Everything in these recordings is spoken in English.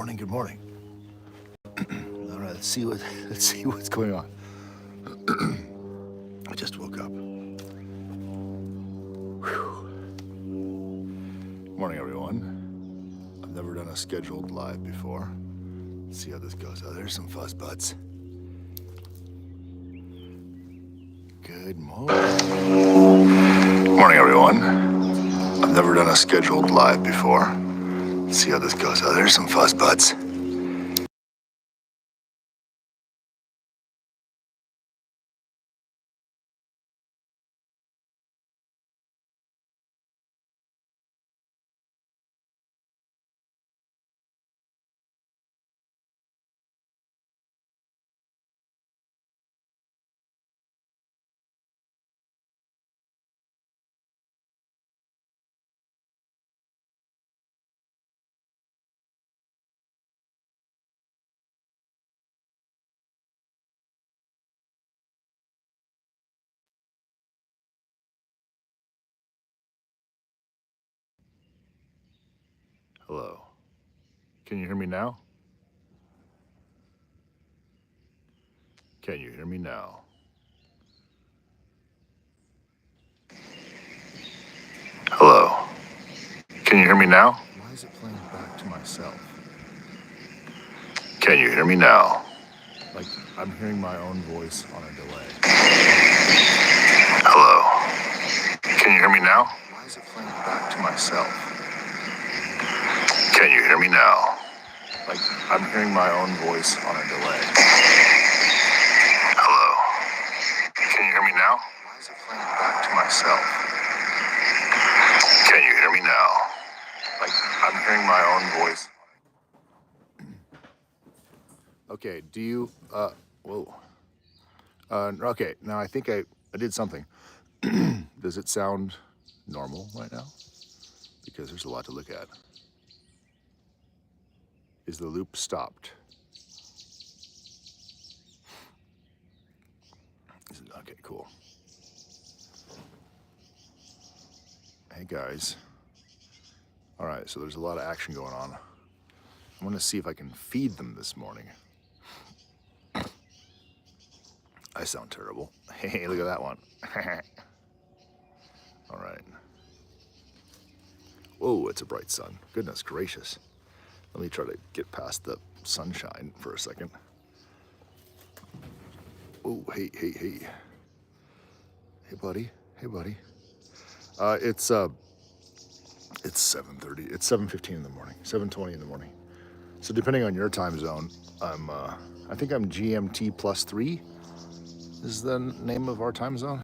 morning, good morning. All right, let's see what's going on. I just woke up. Whew. Morning, everyone. I've never done a scheduled live before. Let's see how this goes. Oh, there's some fuzz butts. Good morning. Morning, everyone. I've never done a scheduled live before. Let's see how this goes. Oh, there's some fuzz butts. Hello. Can you hear me now? Can you hear me now? Hello. Can you hear me now? Why is it playing back to myself? Can you hear me now? Like, I'm hearing my own voice on a delay. Hello. Can you hear me now? Why is it playing back to myself? Can you hear me now? Like, I'm hearing my own voice on a delay. Hello. Can you hear me now? Why is it playing back to myself? Can you hear me now? Like, I'm hearing my own voice. Okay, do you, whoa. Okay, now I think I did something. Does it sound normal right now? Because there's a lot to look at. Is the loop stopped? Okay, cool. Hey guys. All right, so there's a lot of action going on. I'm gonna see if I can feed them this morning. I sound terrible. Hey, look at that one. All right. Whoa, it's a bright sun. Goodness gracious. Let me try to get past the sunshine for a second. Oh, hey. Hey, buddy. Hey, buddy. It's 7:30. It's 7:15 in the morning. 7:20 in the morning. So depending on your time zone, I think I'm GMT +3 is the name of our time zone.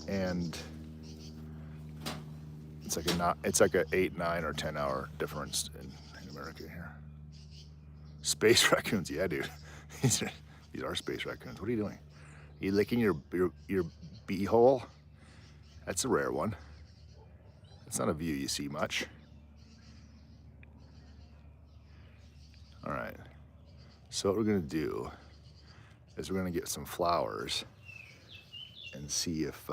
And it's like a 8, 9, or 10 hour difference in America here. Space raccoons, yeah, dude. These are space raccoons. What are you doing? Are you licking your beehole? That's a rare one. It's not a view you see much. All right. So what we're gonna do is we're gonna get some flowers and see if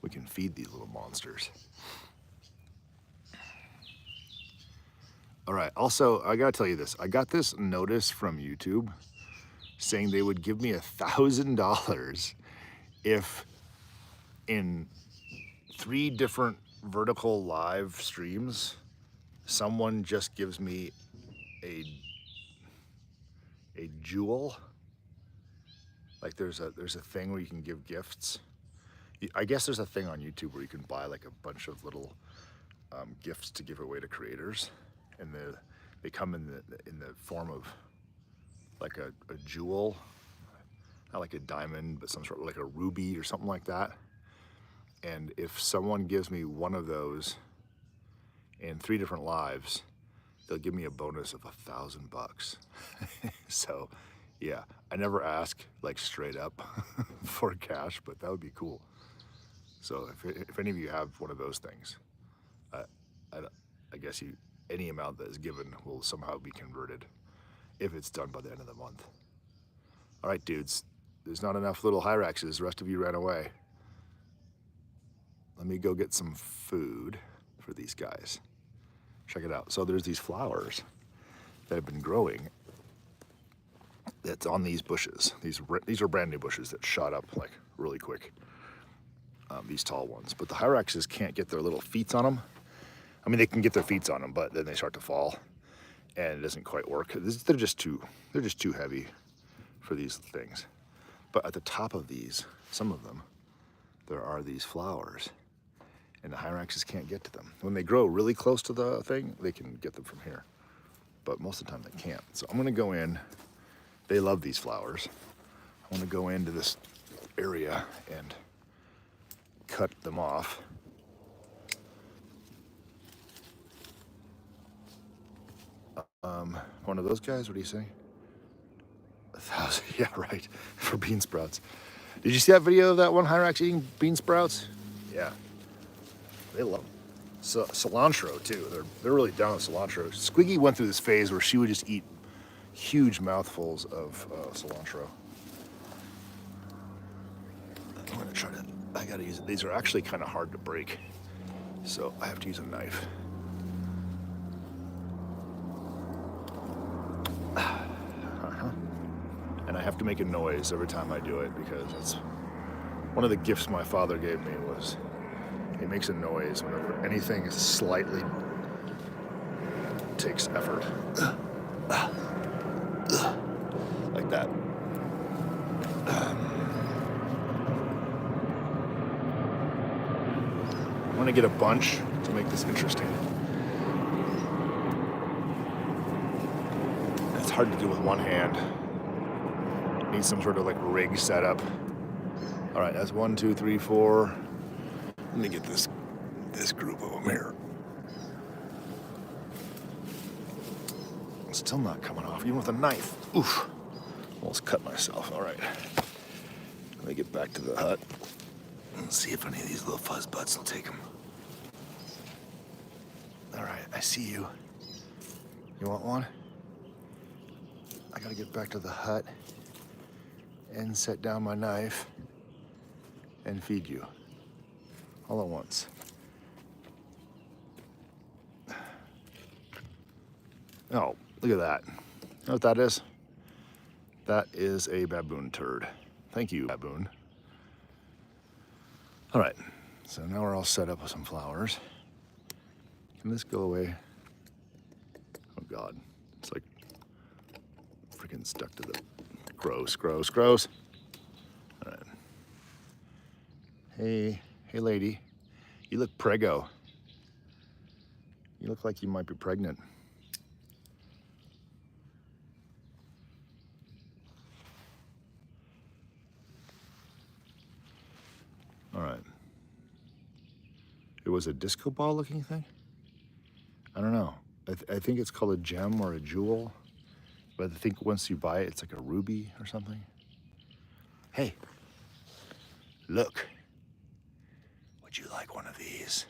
we can feed these little monsters. All right, also, I gotta tell you this. I got this notice from YouTube saying they would give me $1,000 if in 3 different vertical live streams, someone just gives me a jewel. Like there's a thing where you can give gifts. I guess there's a thing on YouTube where you can buy like a bunch of little gifts to give away to creators, and they come in the form of like a jewel, not like a diamond, but some sort of like a ruby or something like that. And if someone gives me one of those in 3 different lives, they'll give me a bonus of $1,000. So yeah, I never ask like straight up for cash, but that would be cool. So if any of you have one of those things, I guess any amount that is given will somehow be converted if it's done by the end of the month. All right, dudes, there's not enough little Hyraxes. The rest of you ran away. Let me go get some food for these guys. Check it out. So there's these flowers that have been growing that's on these bushes. These are brand new bushes that shot up like really quick, these tall ones. But the Hyraxes can't get their little feet on them. I mean, they can get their feet on them, but then they start to fall and it doesn't quite work. They're just too heavy for these things. But at the top of these, some of them, there are these flowers and the Hyraxes can't get to them. When they grow really close to the thing, they can get them from here. But most of the time they can't. So I'm gonna go in. They love these flowers. I wanna go into this area and cut them off. One of those guys, what do you say? 1,000, yeah, right, for bean sprouts. Did you see that video of that one Hyrax eating bean sprouts? Yeah, they love them. So, cilantro too, they're really down with cilantro. Squiggy went through this phase where she would just eat huge mouthfuls of cilantro. I'm gonna try to, I gotta use it. These are actually kind of hard to break, so I have to use a knife. And I have to make a noise every time I do it because that's one of the gifts my father gave me was it makes a noise whenever anything is slightly takes effort. Like that. I'm gonna get a bunch to make this interesting. It's hard to do with one hand. Need some sort of like rig setup. All right, that's 1, 2, 3, 4. Let me get this group of them here. It's still not coming off, even with a knife. Oof, almost cut myself. All right, let me get back to the hut and see if any of these little fuzz butts will take them. All right, I see you. You want one? I gotta get back to the hut and set down my knife and feed you all at once. Oh, look at that. You know what that is? That is a baboon turd. Thank you, baboon. All right, so now we're all set up with some flowers. Can this go away? Oh God, it's like freaking stuck to the, gross, gross, gross. All right. Hey lady, you look preggo. You look like you might be pregnant. All right. It was a disco ball looking thing? I don't know. I think it's called a gem or a jewel, but I think once you buy it, it's like a ruby or something. Hey, look. Would you like one of these?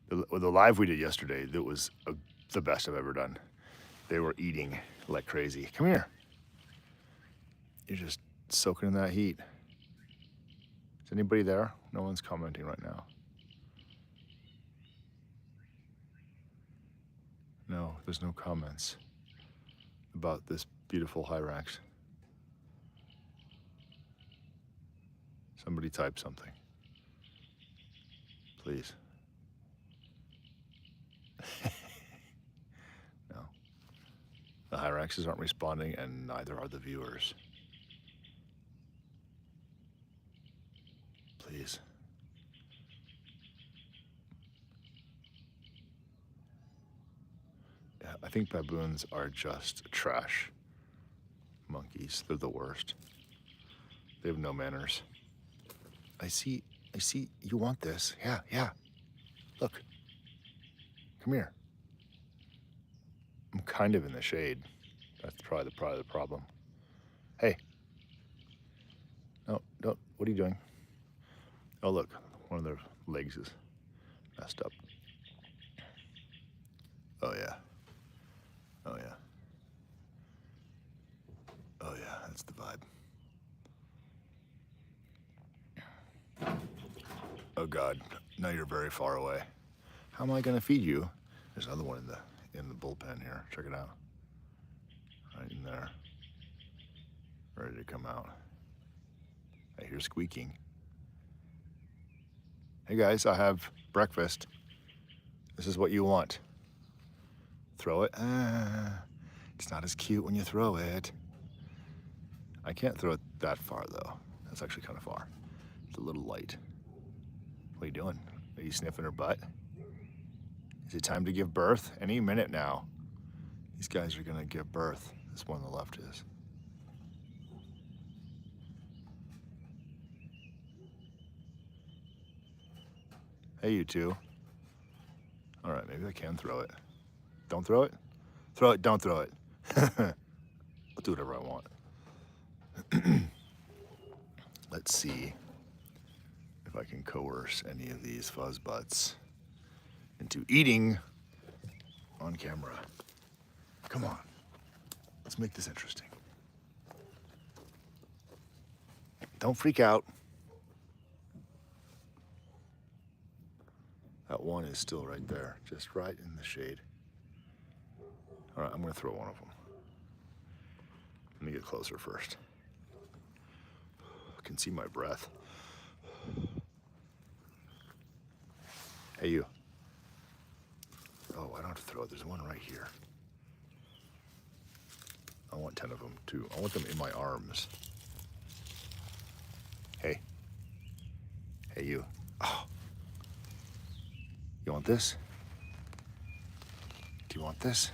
The live we did yesterday, that was the best I've ever done. They were eating like crazy. Come here. You're just soaking in that heat. Is anybody there? No one's commenting right now. No, there's no comments about this beautiful Hyrax. Somebody type something, please. No, the Hyraxes aren't responding and neither are the viewers. Please. Yeah, I think baboons are just trash monkeys. They're the worst. They have no manners. I see, you want this. Yeah. Look, come here. I'm kind of in the shade. That's probably the problem. Hey. No, don't, what are you doing? Oh look, one of their legs is messed up. Oh yeah. Oh yeah. Oh yeah, that's the vibe. Oh God, now you're very far away. How am I gonna feed you There's another one in the bullpen here. Check it out. Right in there. Ready to come out. I hear squeaking. Hey guys, I have breakfast. This is what you want. Throw it. It's not as cute when you throw it. I can't throw it that far though. That's actually kind of far. It's a little light. What are you doing? Are you sniffing her butt? Is it time to give birth? Any minute now. These guys are gonna give birth. This one on the left is. Hey, you two. All right, maybe I can throw it. Don't throw it? Throw it, don't throw it. I'll do whatever I want. Let's see if I can coerce any of these fuzz butts into eating on camera. Come on, let's make this interesting. Don't freak out. That one is still right there, just right in the shade. All right, I'm gonna throw one of them. Let me get closer first. I can see my breath. Hey, you. Oh, I don't have to throw it. There's one right here. I want 10 of them, too. I want them in my arms. Hey. Hey, you. Oh. You want this? Do you want this?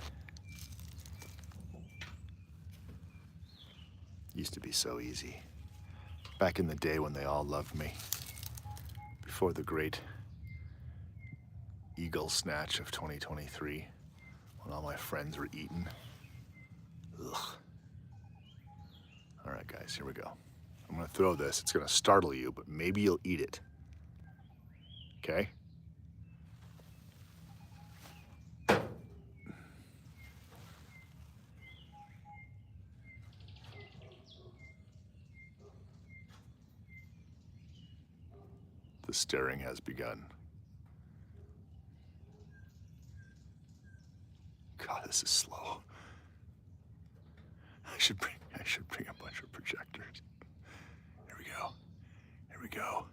Used to be so easy. Back in the day when they all loved me. Before the great eagle snatch of 2023, when all my friends were eaten. Ugh. All right, guys, here we go. I'm gonna throw this. It's gonna startle you, but maybe you'll eat it. Okay? The staring has begun. God, this is slow. I should bring a bunch of projectors. Here we go. Here we go.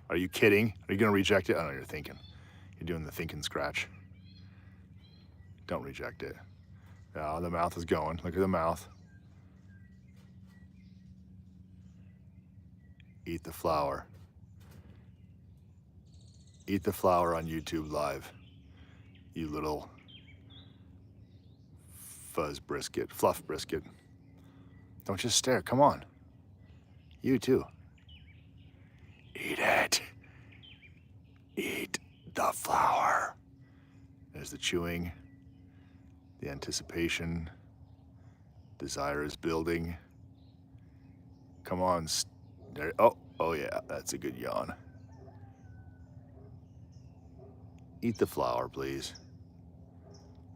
Are you kidding? Are you gonna reject it? I know you're thinking. You're doing the thinking scratch. Don't reject it. Oh, the mouth is going. Look at the mouth. Eat the flower. Eat the flower on YouTube Live. You little fuzz brisket, fluff brisket. Don't just stare, come on. You too. Eat it. Eat the flower. There's the chewing, the anticipation, desire is building. Come on, there, oh yeah, that's a good yawn. Eat the flower, please.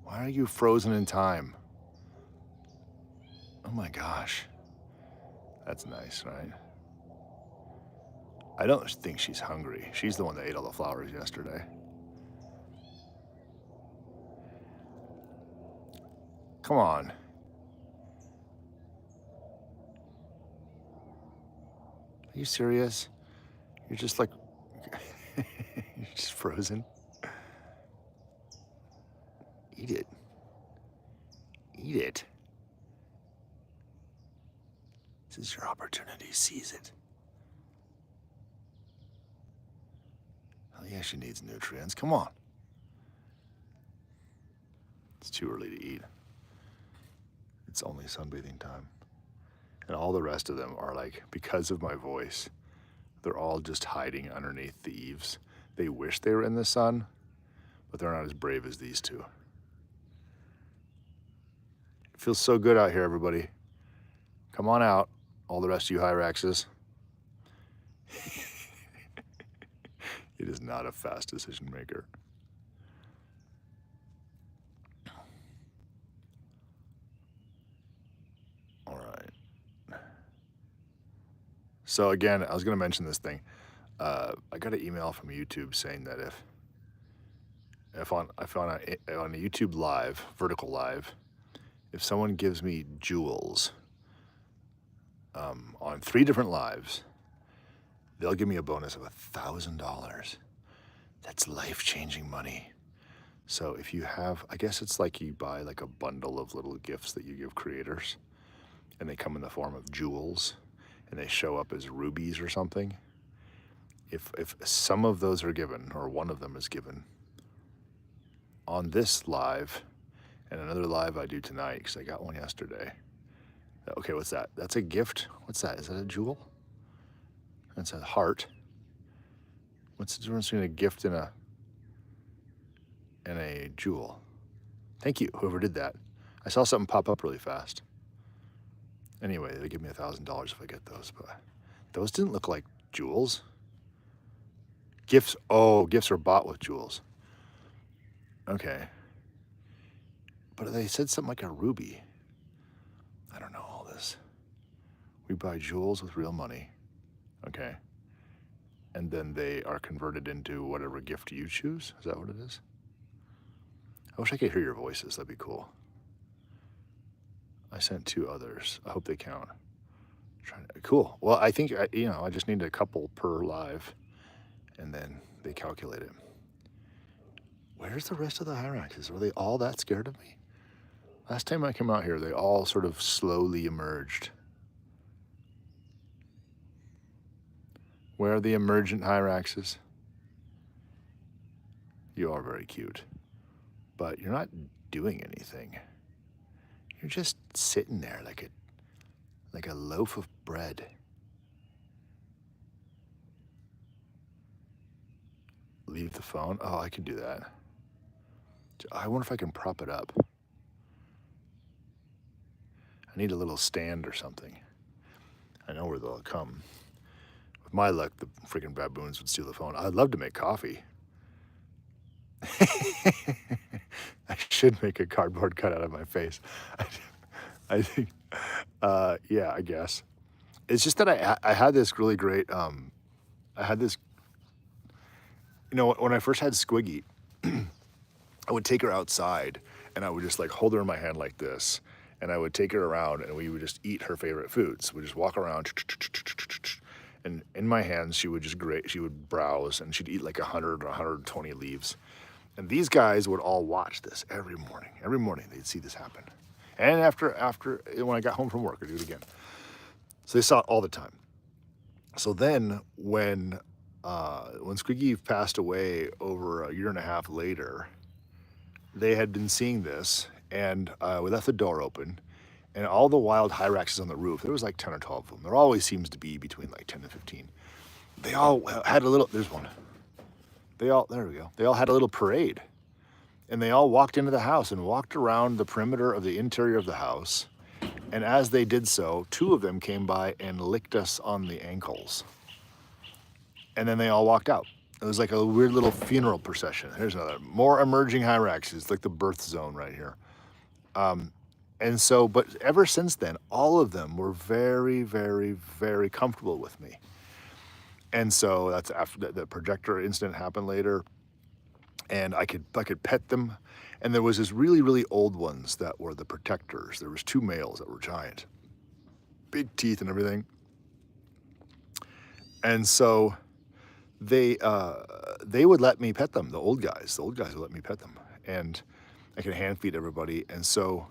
Why are you frozen in time? Oh my gosh. That's nice, right? I don't think she's hungry. She's the one that ate all the flowers yesterday. Come on. Are you serious? You're just like, you're just frozen. Eat it. Eat it. This is your opportunity. Seize it. Oh yeah, she needs nutrients. Come on. It's too early to eat. It's only sunbathing time. And all the rest of them are like, because of my voice, they're all just hiding underneath the eaves. They wish they were in the sun, but they're not as brave as these two. It feels so good out here, everybody. Come on out, all the rest of you Hyraxes. It is not a fast decision maker. All right. So again, I was gonna mention this thing. I got an email from YouTube saying that if on a YouTube live, vertical live, if someone gives me jewels on 3 different lives, they'll give me a bonus of $1,000. That's life-changing money. So if you have, I guess it's like you buy like a bundle of little gifts that you give creators, and they come in the form of jewels, and they show up as rubies or something. If some of those are given, or one of them is given, on this live, and another live I do tonight, because I got one yesterday. Okay, what's that? That's a gift? What's that? Is that a jewel? That's a heart. What's the difference between a gift and a jewel? Thank you, whoever did that. I saw something pop up really fast. Anyway, they give me $1,000 if I get those, but those didn't look like jewels. Gifts, oh, gifts are bought with jewels. Okay. But they said something like a ruby. I don't know all this. We buy jewels with real money. Okay. And then they are converted into whatever gift you choose. Is that what it is? I wish I could hear your voices. That'd be cool. I sent 2 others. I hope they count. Cool. Well, I think, I just need a couple per live, and then they calculate it. Where's the rest of the Hyraxes? Were they all that scared of me? Last time I came out here, they all sort of slowly emerged. Where are the emergent Hyraxes? You are very cute, but you're not doing anything. You're just sitting there like a loaf of bread. Leave the phone? Oh, I can do that. I wonder if I can prop it up. I need a little stand or something. I know where they'll come. With my luck, the freaking baboons would steal the phone. I'd love to make coffee. I should make a cardboard cutout of my face. I think, yeah, I guess. It's just that I had this really great, I had this, when I first had Squiggy, I would take her outside and I would just like hold her in my hand like this, and I would take her around and we would just eat her favorite foods. We'd just walk around, and in my hands she would just she would browse, and she'd eat like 100 or 120 leaves. And these guys would all watch this every morning. Every morning they'd see this happen. And after when I got home from work, I'd do it again. So they saw it all the time. So then when Squiggy passed away over a year and a half later, they had been seeing this, and we left the door open, and all the wild Hyraxes on the roof, there was like 10 or 12 of them. There always seems to be between like 10 and 15. They all had a little, there's one. There we go. They all had a little parade, and they all walked into the house and walked around the perimeter of the interior of the house. And as they did so, 2 of them came by and licked us on the ankles. And then they all walked out. It was like a weird little funeral procession. Here's another. More emerging Hyraxes, like the birth zone right here. And so, but ever since then, all of them were very, very, very comfortable with me. And so that's after the projector incident happened later, and I could pet them. And there was this really, really old ones that were the protectors. There was 2 males that were giant, big teeth and everything. And so they would let me pet them, the old guys would let me pet them, and I could hand feed everybody. And so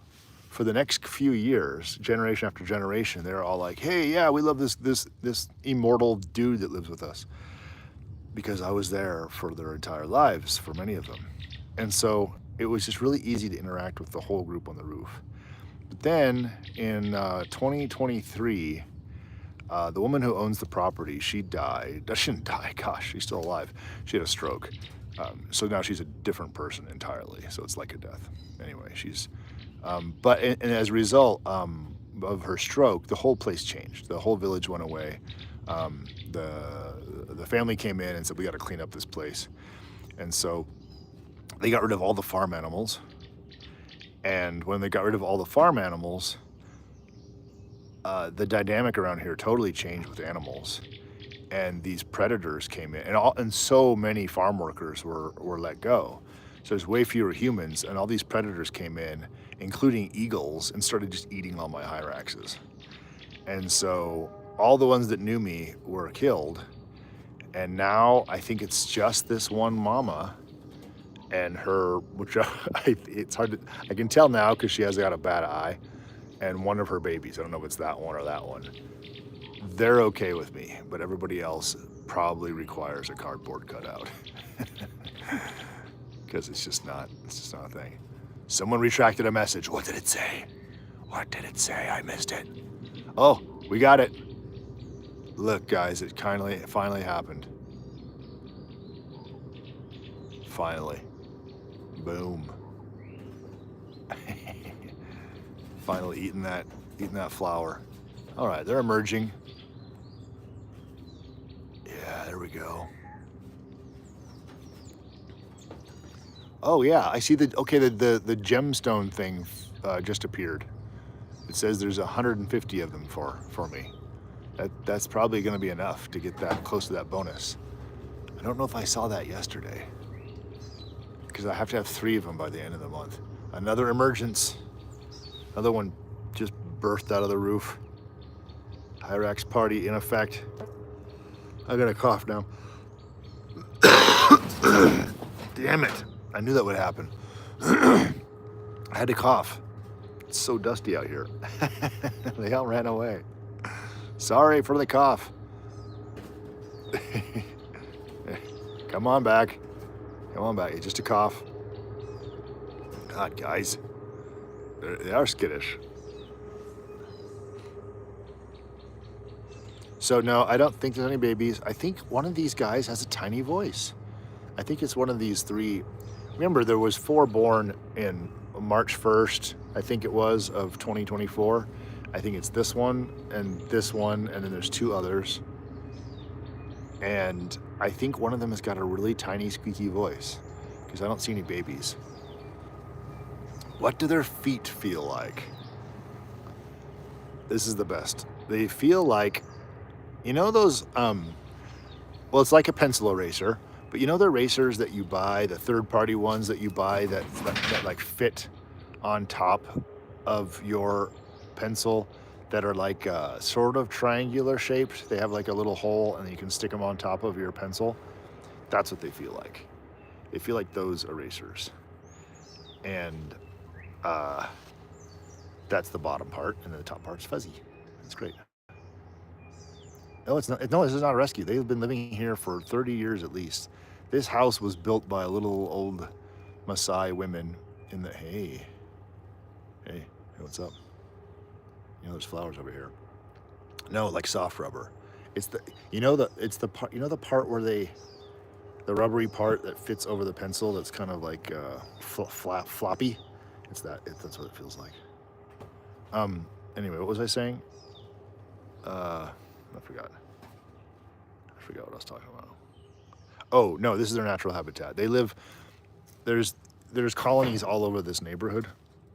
for the next few years, generation after generation, they're all like, hey, yeah, we love this immortal dude that lives with us, because I was there for their entire lives, for many of them. And so it was just really easy to interact with the whole group on the roof. But then in 2023, the woman who owns the property, she died. She didn't die, gosh, she's still alive. She had a stroke. So now she's a different person entirely. So it's like a death. Anyway, she's, and as a result of her stroke, the whole place changed. The whole village went away. The family came in and said, we got to clean up this place. And so they got rid of all the farm animals. And when they got rid of all the farm animals, the dynamic around here totally changed with animals. And these predators came in, and so many farm workers were let go. So there's way fewer humans, and all these predators came in, including eagles, and started just eating all my Hyraxes. And so all the ones that knew me were killed. And now I think it's just this one mama and her, which it's hard to, I can tell now because she has got a bad eye, and one of her babies. I don't know if it's that one or that one. They're okay with me, but everybody else probably requires a cardboard cutout. Because it's just not a thing. Someone retracted a message. What did it say? What did it say? I missed it. Oh, we got it. Look, guys, it finally happened. Finally. Boom. Finally eating that flower. All right, they're emerging. Yeah, there we go. Oh yeah, I see the gemstone thing just appeared. It says there's 150 of them for me. That's probably going to be enough to get that close to that bonus. I don't know if I saw that yesterday, because I have to have 3 of them by the end of the month. Another emergence. Another one just burst out of the roof. Hyrax party in effect. I got a cough now. Damn it. I knew that would happen. I had to cough. It's so dusty out here. They all ran away. Sorry for the cough. Come on back. Come on back. It's just a cough. God, guys. They are skittish. So no, I don't think there's any babies. I think one of these guys has a tiny voice. I think it's one of these 3. Remember, there was 4 born in March 1st, I think it was, of 2024. I think it's this one, and then there's 2 others. And I think one of them has got a really tiny, squeaky voice, because I don't see any babies. What do their feet feel like? This is the best. They feel like, you know those, well, it's like a pencil eraser, but you know the erasers that you buy, the third-party ones that you buy that like fit on top of your pencil, that are like sort of triangular shaped. They have like a little hole and you can stick them on top of your pencil. That's what they feel like. They feel like those erasers. And that's the bottom part, and then the top part's fuzzy. That's great. No, it's not. No, this is not a rescue. They've been living here for 30 years at least. This house was built by little old Maasai women in the, hey, what's up? You know, there's flowers over here. No, like soft rubber. It's the, the part where the rubbery part that fits over the pencil that's kind of like floppy. That's what it feels like. Anyway, what was I saying? I forgot what I was talking about. Oh, no, this is their natural habitat. They live, there's colonies all over this neighborhood,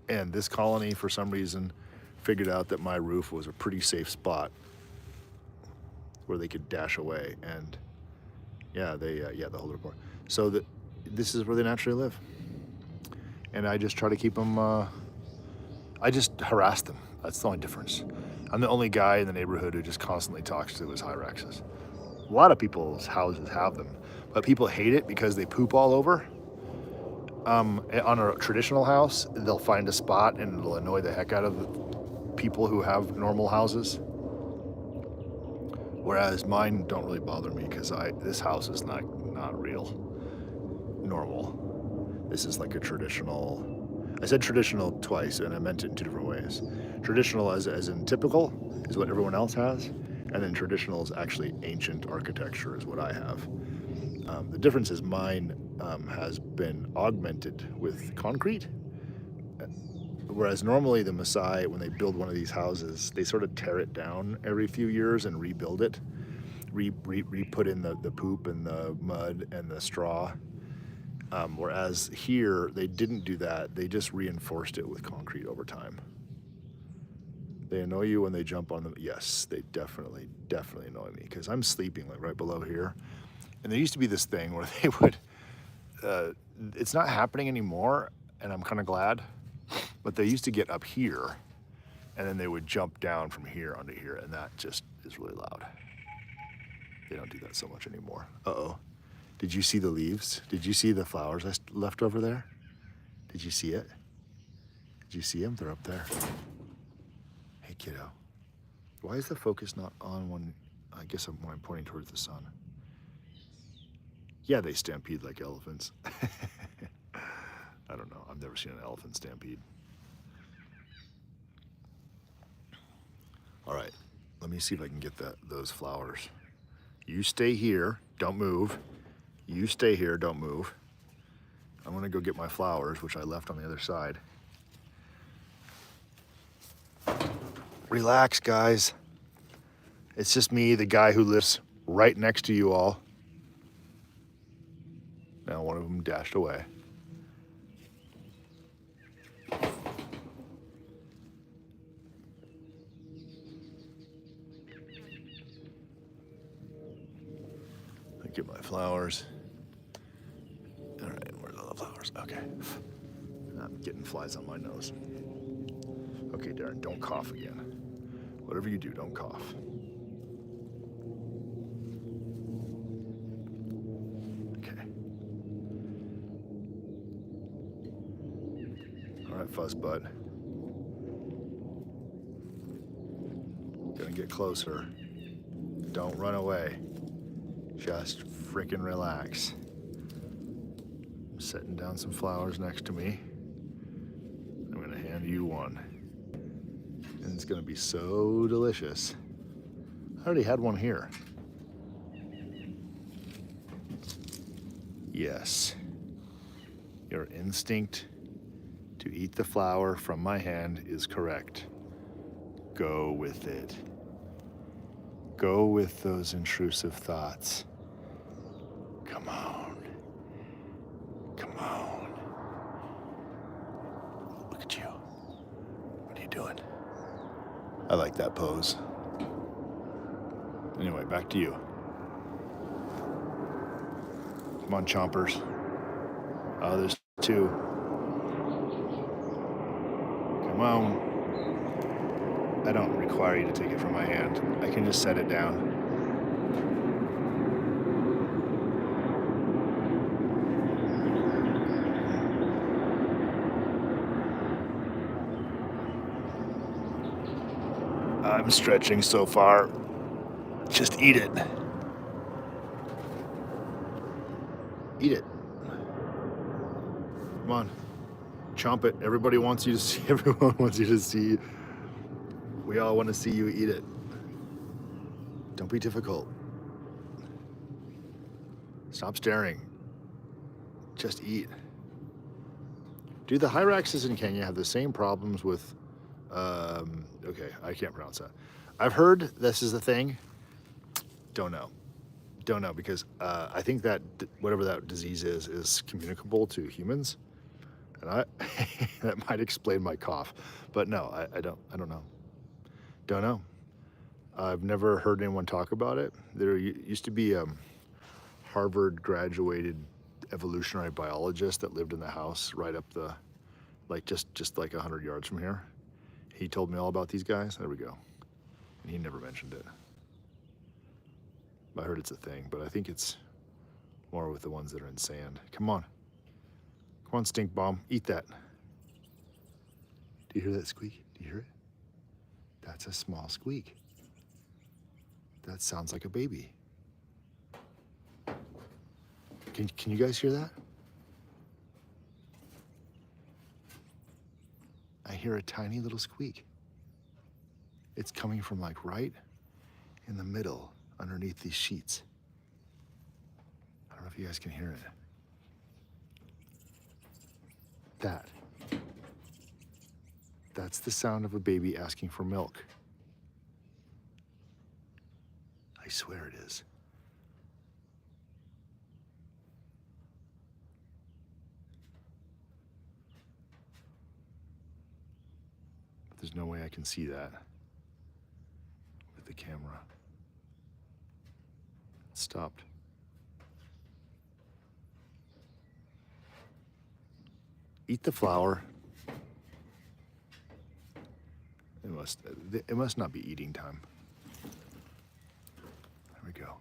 and this colony, for some reason, figured out that my roof was a pretty safe spot where they could dash away, and yeah, the whole report. So this is where they naturally live. And I just try to keep them, I just harass them. That's the only difference. I'm the only guy in the neighborhood who just constantly talks to his Hyraxes. A lot of people's houses have them, but people hate it because they poop all over. On a traditional house, they'll find a spot and it'll annoy the heck out of people who have normal houses. Whereas mine don't really bother me because this house is not real normal. This is like a traditional. I said traditional twice, and I meant it in 2 different ways. Traditional as in typical is what everyone else has, and then traditional is actually ancient architecture is what I have. The difference is mine has been augmented with concrete, whereas normally the Maasai, when they build one of these houses, they sort of tear it down every few years and rebuild it, re-put in the poop and the mud and the straw. Whereas here, they didn't do that. They just reinforced it with concrete over time. They annoy you when they jump on them. Yes, they definitely annoy me because I'm sleeping like right below here. And there used to be this thing where they would, it's not happening anymore, and I'm kind of glad. But they used to get up here, and then they would jump down from here onto here, and that just is really loud. They don't do that so much anymore. Uh-oh. Did you see the leaves? Did you see the flowers I left over there? Did you see it? Did you see them? They're up there. Hey, kiddo. Why is the focus not on when, I guess when I'm pointing towards the sun? Yeah, they stampede like elephants. I don't know. I've never seen an elephant stampede. All right, let me see if I can get those flowers. You stay here, don't move. You stay here, don't move. I'm gonna go get my flowers, which I left on the other side. Relax, guys. It's just me, the guy who lives right next to you all. Now one of them dashed away. I get my flowers. All right, where's all the flowers? Okay. I'm getting flies on my nose. Okay, Darren, don't cough again. Whatever you do, don't cough. Okay. All right, Fuzzbud. Gonna get closer. Don't run away. Just freaking relax. I'm setting down some flowers next to me. I'm gonna hand you one. And it's gonna be so delicious. I already had one here. Yes. Your instinct to eat the flower from my hand is correct. Go with it. Go with those intrusive thoughts. Come on. Come on. Look at you. What are you doing? I like that pose. Anyway, back to you. Come on, chompers. Oh, there's two. Come on. I don't require you to take it from my hand. I can just set it down. I'm stretching so far. Just eat it. Eat it. Come on. Chomp it. Everybody wants you to see. Everyone wants you to see. We all want to see you eat it. Don't be difficult. Stop staring. Just eat. Do the Hyraxes in Kenya have the same problems with, okay, I can't pronounce that. I've heard this is the thing. Don't know. Don't know, because I think that whatever that disease is communicable to humans. And that might explain my cough. But no, I don't know. Don't know. I've never heard anyone talk about it. There used to be a Harvard graduated evolutionary biologist that lived in the house right up the, like just like 100 yards from here. He told me all about these guys. There we go. And he never mentioned it. I heard it's a thing, but I think it's more with the ones that are in sand. Come on. Come on, stink bomb. Eat that. Do you hear that squeak? Do you hear it? That's a small squeak. That sounds like a baby. Can you guys hear that? I hear a tiny little squeak. It's coming from like right in the middle underneath these sheets. I don't know if you guys can hear it. That's the sound of a baby asking for milk. I swear it is. But there's no way I can see that with the camera. It stopped. Eat the flour. It must not be eating time. There we go.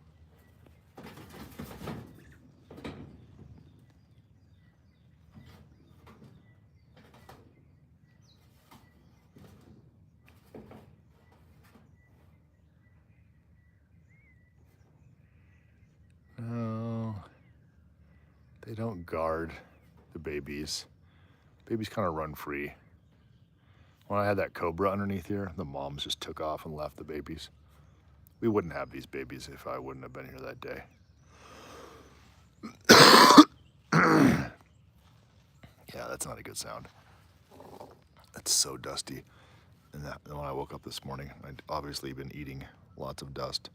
No, they don't guard the babies. Babies kind of run free. When I had that cobra underneath here, the moms just took off and left the babies. We wouldn't have these babies if I wouldn't have been here that day. Yeah, that's not a good sound. It's so dusty. And when I woke up this morning, I'd obviously been eating lots of dust.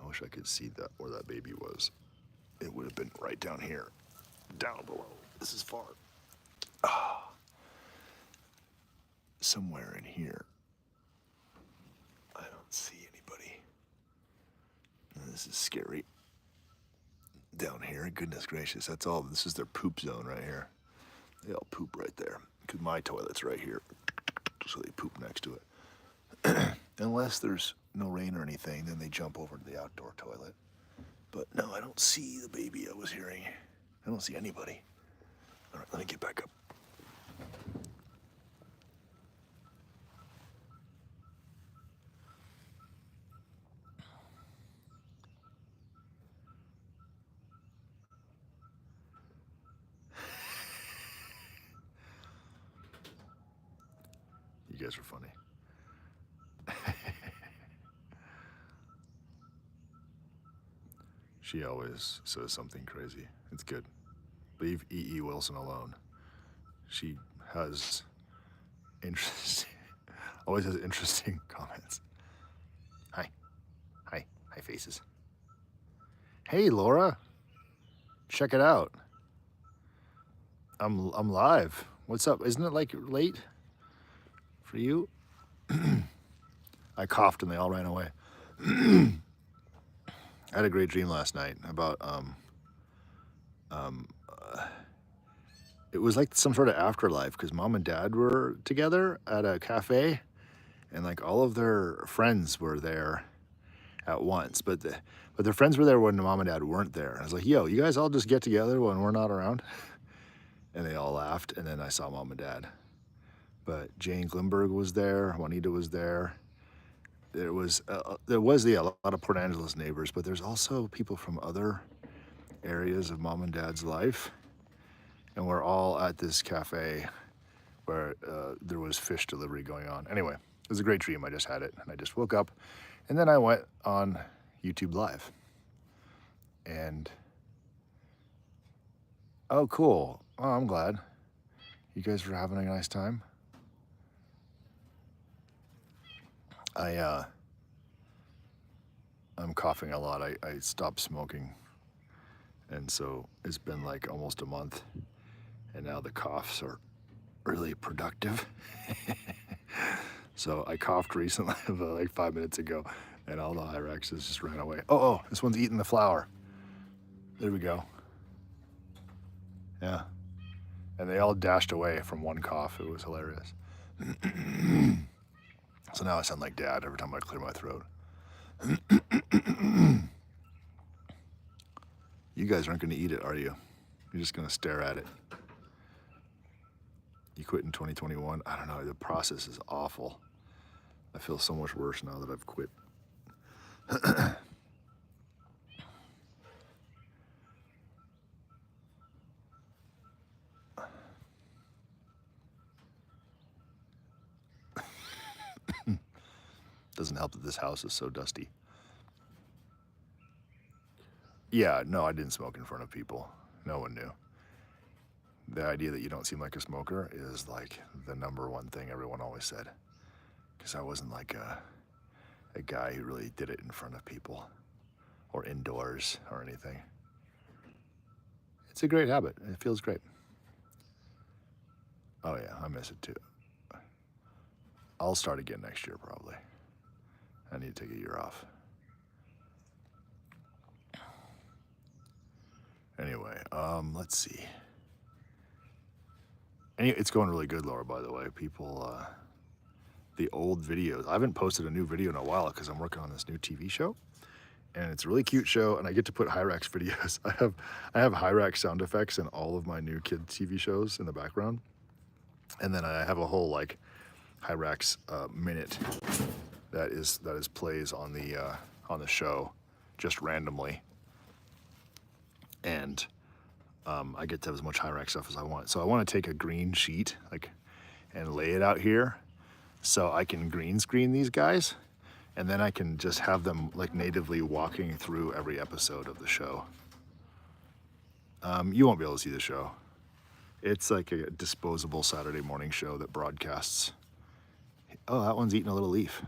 I wish I could see that where that baby was. It would have been right down here, down below. This is far. Somewhere in here. I don't see anybody. This is scary. Down here, goodness gracious, that's all. This is their poop zone right here. They all poop right there. Because my toilet's right here. So they poop next to it. Unless there's no rain or anything, then they jump over to the outdoor toilet. But no, I don't see the baby I was hearing. I don't see anybody. All right, let me get back up. You guys are funny. She always says something crazy. It's good. Leave E.E. Wilson alone. She has always has interesting comments. Hi. Hi. Hi, faces. Hey, Laura. Check it out. I'm live. What's up? Isn't it like late for you? I coughed and they all ran away. I had a great dream last night about it was like some sort of afterlife because mom and dad were together at a cafe and like all of their friends were there at once, but their friends were there when mom and dad weren't there. And I was like, yo, you guys all just get together when we're not around? And they all laughed, and then I saw mom and dad. But Jane Glimberg was there, Juanita was there. There was a lot of Port Angeles neighbors, but there's also people from other areas of mom and dad's life. And we're all at this cafe where there was fish delivery going on. Anyway, it was a great dream. I just had it, and I just woke up. And then I went on YouTube Live. And, oh, cool. Oh, I'm glad. You guys were having a nice time. I'm coughing a lot. I stopped smoking. And so it's been like almost a month. And now the coughs are really productive. So I coughed recently, like 5 minutes ago, and all the Hyraxes just ran away. Oh, this one's eating the flour. There we go. Yeah. And they all dashed away from one cough. It was hilarious. So now I sound like dad every time I clear my throat. You guys aren't going to eat it, are you? You're just going to stare at it. You quit in 2021? I don't know. The process is awful. I feel so much worse now that I've quit. Doesn't help that this house is so dusty. Yeah, no, I didn't smoke in front of people. No one knew. The idea that you don't seem like a smoker is like the number one thing everyone always said. Because I wasn't like a guy who really did it in front of people or indoors or anything. It's a great habit. It feels great. Oh yeah, I miss it too. I'll start again next year probably. I need to take a year off. Anyway, let's see. It's going really good, Laura, by the way. People, the old videos. I haven't posted a new video in a while because I'm working on this new TV show. And it's a really cute show, and I get to put Hyrax videos. I have Hyrax sound effects in all of my new kid TV shows in the background. And then I have a whole like Hyrax minute that is plays on the show just randomly. And I get to have as much Hyrax stuff as I want. So I want to take a green sheet and lay it out here so I can green screen these guys, and then I can just have them like natively walking through every episode of the show. You won't be able to see the show. It's like a disposable Saturday morning show that broadcasts. Oh, that one's eating a little leaf.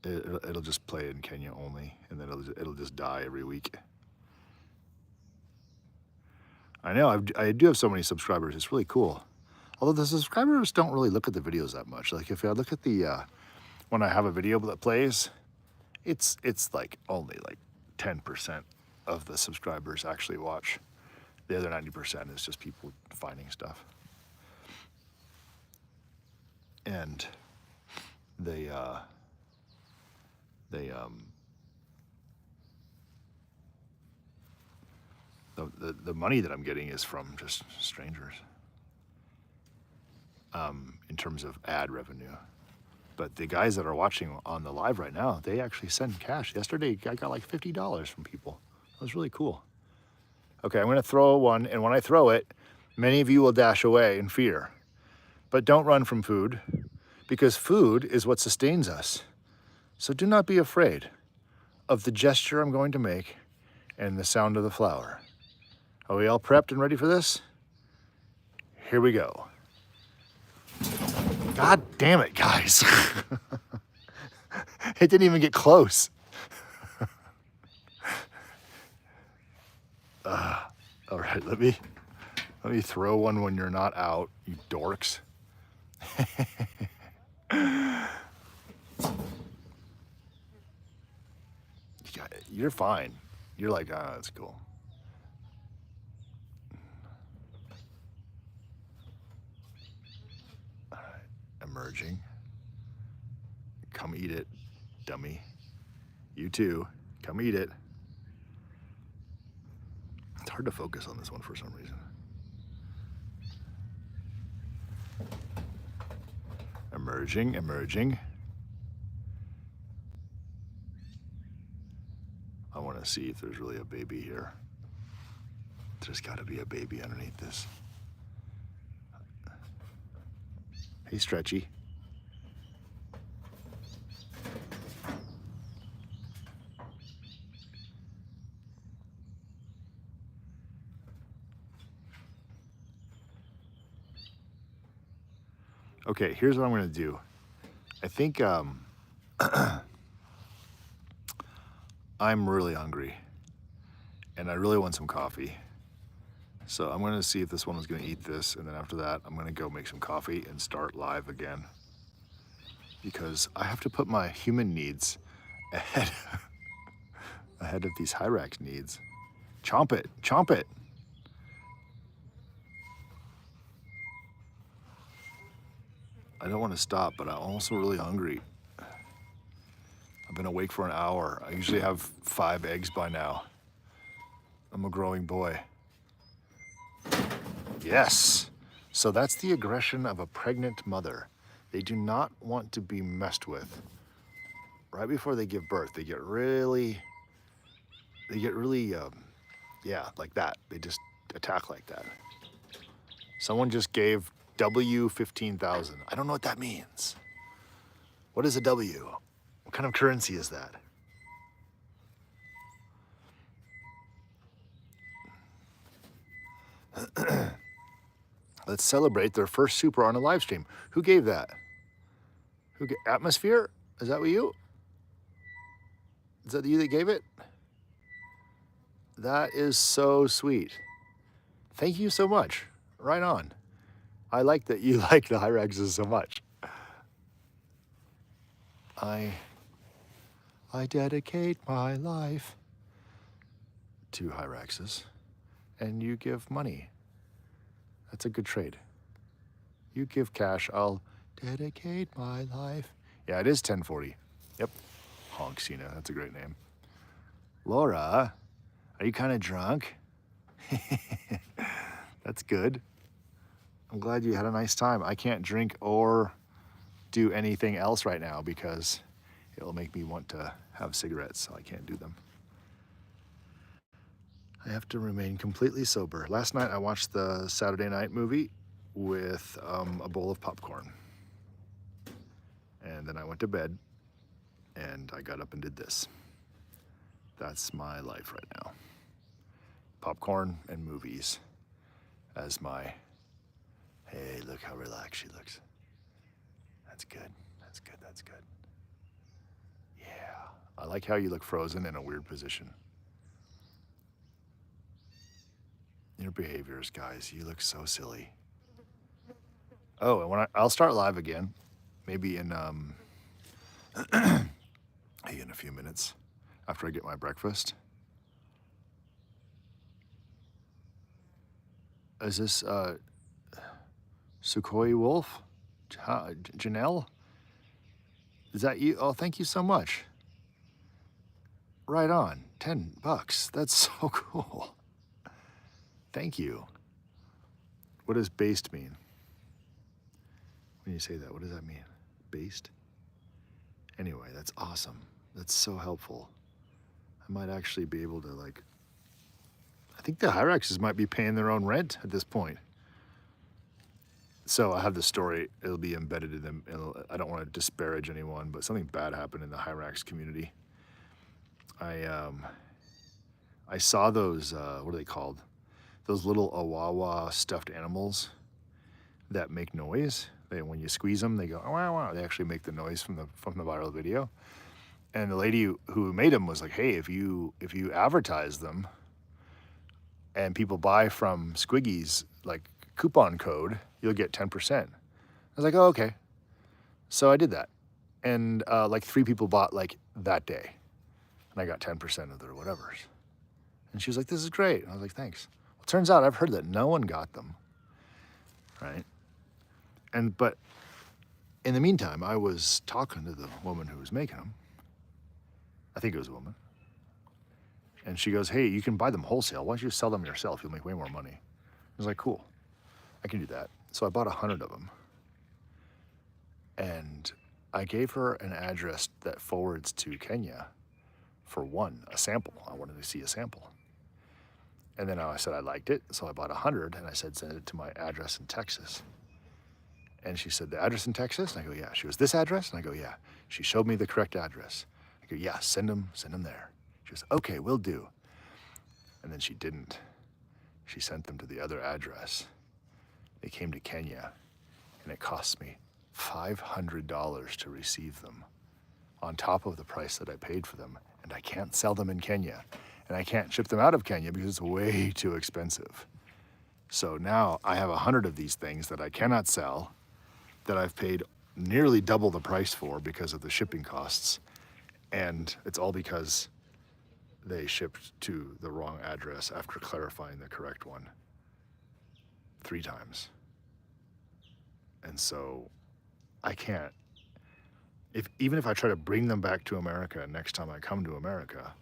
It'll just play in Kenya only, and then it'll just die every week. I know, I do have so many subscribers. It's really cool. Although the subscribers don't really look at the videos that much. Like if I look at the, when I have a video that plays, it's like only like 10% of the subscribers actually watch. The other 90% is just people finding stuff. And the money that I'm getting is from just strangers, in terms of ad revenue. But the guys that are watching on the live right now, they actually send cash. Yesterday, I got like $50 from people. That was really cool. Okay, I'm gonna throw one, and when I throw it, many of you will dash away in fear. But don't run from food, because food is what sustains us. So do not be afraid of the gesture I'm going to make and the sound of the flower. Are we all prepped and ready for this? Here we go. God damn it, guys. It didn't even get close. All right, let me throw one when you're not out, you dorks. You're fine. You're like, that's cool. All right, emerging. Come eat it, dummy. You too, come eat it. It's hard to focus on this one for some reason. Emerging, emerging. I want to see if there's really a baby here. There's got to be a baby underneath this. Hey, Stretchy. Okay, here's what I'm going to do. I think I'm really hungry, and I really want some coffee. So I'm going to see if this one is going to eat this, and then after that, I'm going to go make some coffee and start live again. Because I have to put my human needs ahead of these Hyrax needs. Chomp it, chomp it. I don't want to stop, but I'm also really hungry. I've been awake for an hour. I usually have 5 eggs by now. I'm a growing boy. Yes. So that's the aggression of a pregnant mother. They do not want to be messed with. Right before they give birth, they get really, yeah, like that. They just attack like that. Someone just gave W 15,000. I don't know what that means. What is a W? What kind of currency is that? Let's celebrate their first super on a live stream. Who gave that? Atmosphere? Is that you? Is that you that gave it? That is so sweet. Thank you so much. Right on. I like that you like the Hyraxes so much. I dedicate my life 2 Hyraxes, and you give money. That's a good trade. You give cash, I'll dedicate my life. Yeah, it is 1040. Yep. Honk Cena, that's a great name. Laura, are you kind of drunk? That's good. I'm glad you had a nice time. I can't drink or do anything else right now because it'll make me want to have cigarettes, so I can't do them. I have to remain completely sober. Last night I watched the Saturday night movie with a bowl of popcorn. And then I went to bed and I got up and did this. That's my life right now. Popcorn and movies as my, hey, look how relaxed she looks. That's good, that's good, that's good. Yeah, I like how you look frozen in a weird position. Your behaviors, guys, you look so silly. Oh, and when I'll start live again, maybe in in a few minutes after I get my breakfast. Is this Sukhoi Wolf? Janelle? Is that you? Oh, thank you so much. Right on. $10. That's so cool. Thank you. What does based mean? When you say that, what does that mean? Based? Anyway, that's awesome. That's so helpful. I might actually be able to, like, I think the Hyraxes might be paying their own rent at this point. So I have the story, it'll be embedded in them. I don't want to disparage anyone, but something bad happened in the Hyrax community. I saw those, what are they called? Those little Awawa stuffed animals that make noise. When you squeeze them, they go, oh, wow, wow. They actually make the noise from the viral video. And the lady who made them was like, hey, if you advertise them and people buy from Squiggy's like coupon code, you'll get 10%. I was like, oh, okay. So I did that. And like 3 people bought like that day. And I got 10% of their whatevers. And she was like, this is great. And I was like, thanks. Well, turns out I've heard that no one got them, right? But in the meantime, I was talking to the woman who was making them. I think it was a woman. And she goes, hey, you can buy them wholesale. Why don't you sell them yourself? You'll make way more money. I was like, cool, I can do that. So I bought 100 of them. And I gave her an address that forwards to Kenya for a sample. I wanted to see a sample. And then I said I liked it, so I bought 100, and I said send it to my address in Texas. And she said, the address in Texas? And I go, yeah. She goes, this address? And I go, yeah. She showed me the correct address. I go, yeah, send them there. She goes, okay, will do. And then she didn't. She sent them to the other address. They came to Kenya, and it cost me $500 to receive them on top of the price that I paid for them. And I can't sell them in Kenya. And I can't ship them out of Kenya because it's way too expensive. So now I have 100 of these things that I cannot sell, that I've paid nearly double the price for because of the shipping costs. And it's all because they shipped to the wrong address after clarifying the correct one 3 times. And so I can't, even if I try to bring them back to America next time I come to America,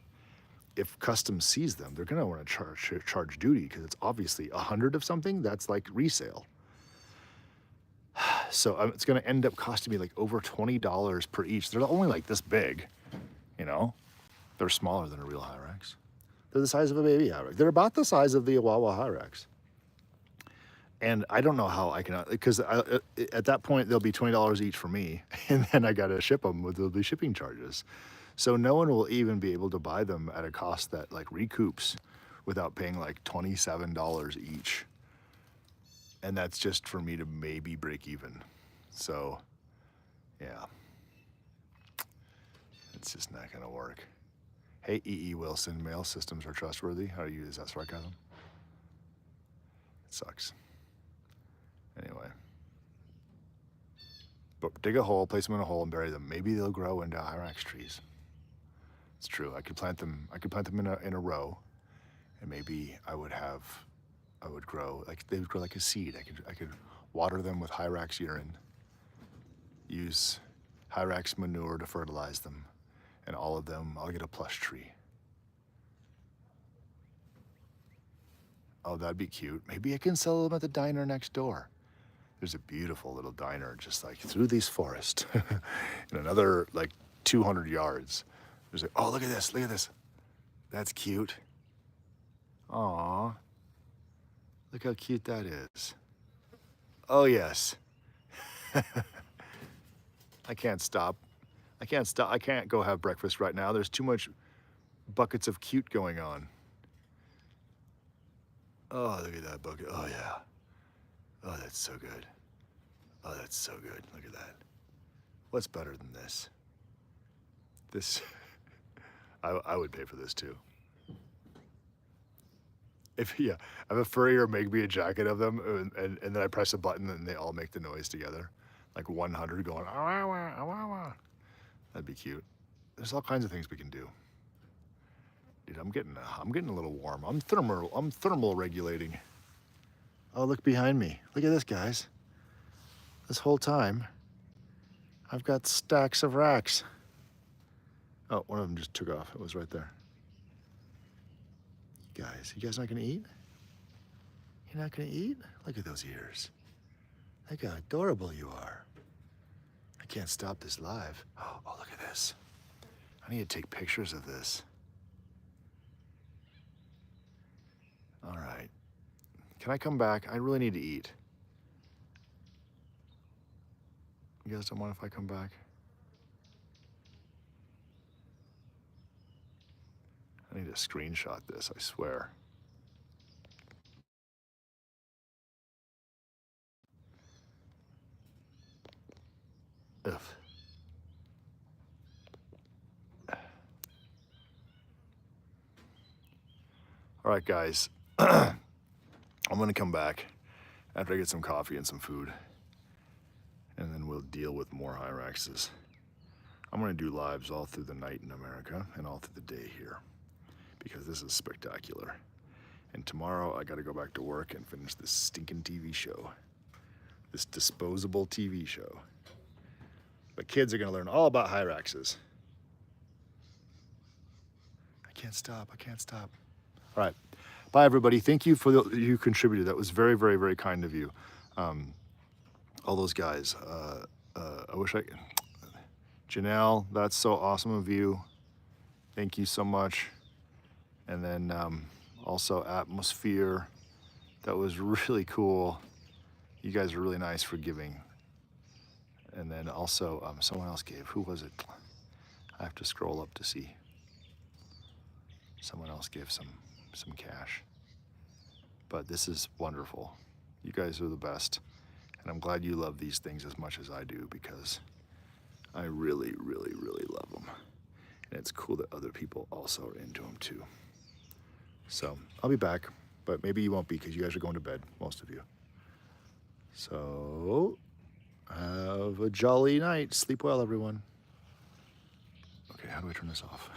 if customs sees them, they're gonna wanna charge duty because it's obviously 100 of something that's like resale. So it's gonna end up costing me like over $20 per each. They're only like this big, you know? They're smaller than a real Hyrax. They're the size of a baby Hyrax. They're about the size of the Awawa Hyrax. And I don't know how I can, because at that point, they'll be $20 each for me, and then I gotta ship them with the shipping charges. So no one will even be able to buy them at a cost that like recoups without paying like $27 each. And that's just for me to maybe break even. So, yeah. It's just not gonna work. Hey, E.E. Wilson, mail systems are trustworthy. How do you use that sarcasm? It sucks. Anyway. But dig a hole, place them in a hole, and bury them. Maybe they'll grow into Hyrax trees. It's true. I could plant them in a row, And maybe I would grow, like they would grow like a seed. I could water them with Hyrax urine, use Hyrax manure to fertilize them, and all of them, I'll get a plush tree. Oh, that'd be cute. Maybe I can sell them at the diner next door. There's a beautiful little diner just like through these forests in another like 200 yards. There's like, oh, look at this, look at this. That's cute. Aw, look how cute that is. Oh yes. I can't stop. I can't stop. I can't go have breakfast right now. There's too much buckets of cute going on. Oh, look at that bucket. Oh yeah. Oh, that's so good. Oh, that's so good. Look at that. What's better than this? This, I would pay for this too. If a furrier make me a jacket of them, and then I press a button and they all make the noise together, like 100 going, ah, wah, ah, wah. That'd be cute. There's all kinds of things we can do. Dude, I'm getting a little warm. I'm thermal regulating. Oh, look behind me. Look at this, guys. This whole time, I've got stacks of racks. Oh, one of them just took off. It was right there. You guys not gonna eat? You're not gonna eat? Look at those ears. Look how adorable you are. I can't stop this live. Oh, look at this. I need to take pictures of this. All right. Can I come back? I really need to eat. You guys don't mind if I come back? I need to screenshot this, I swear. Ugh. All right, guys. I'm gonna come back after I get some coffee and some food, and then we'll deal with more Hyraxes. I'm gonna do lives all through the night in America and all through the day here, because this is spectacular. And tomorrow I gotta go back to work and finish this stinking TV show, this disposable TV show. But kids are gonna learn all about Hyraxes. I can't stop, I can't stop. All right, bye everybody. Thank you for you contributed. That was very, very, very kind of you. All those guys. I wish I, Janelle, that's so awesome of you. Thank you so much. And then also Atmosphere, that was really cool. You guys are really nice for giving. And then also someone else gave, who was it? I have to scroll up to see. Someone else gave some cash. But this is wonderful. You guys are the best. And I'm glad you love these things as much as I do, because I really, really, really love them. And it's cool that other people also are into them too. So I'll be back, but maybe you won't be because you guys are going to bed, most of you. So have a jolly night. Sleep well, everyone. Okay, how do I turn this off?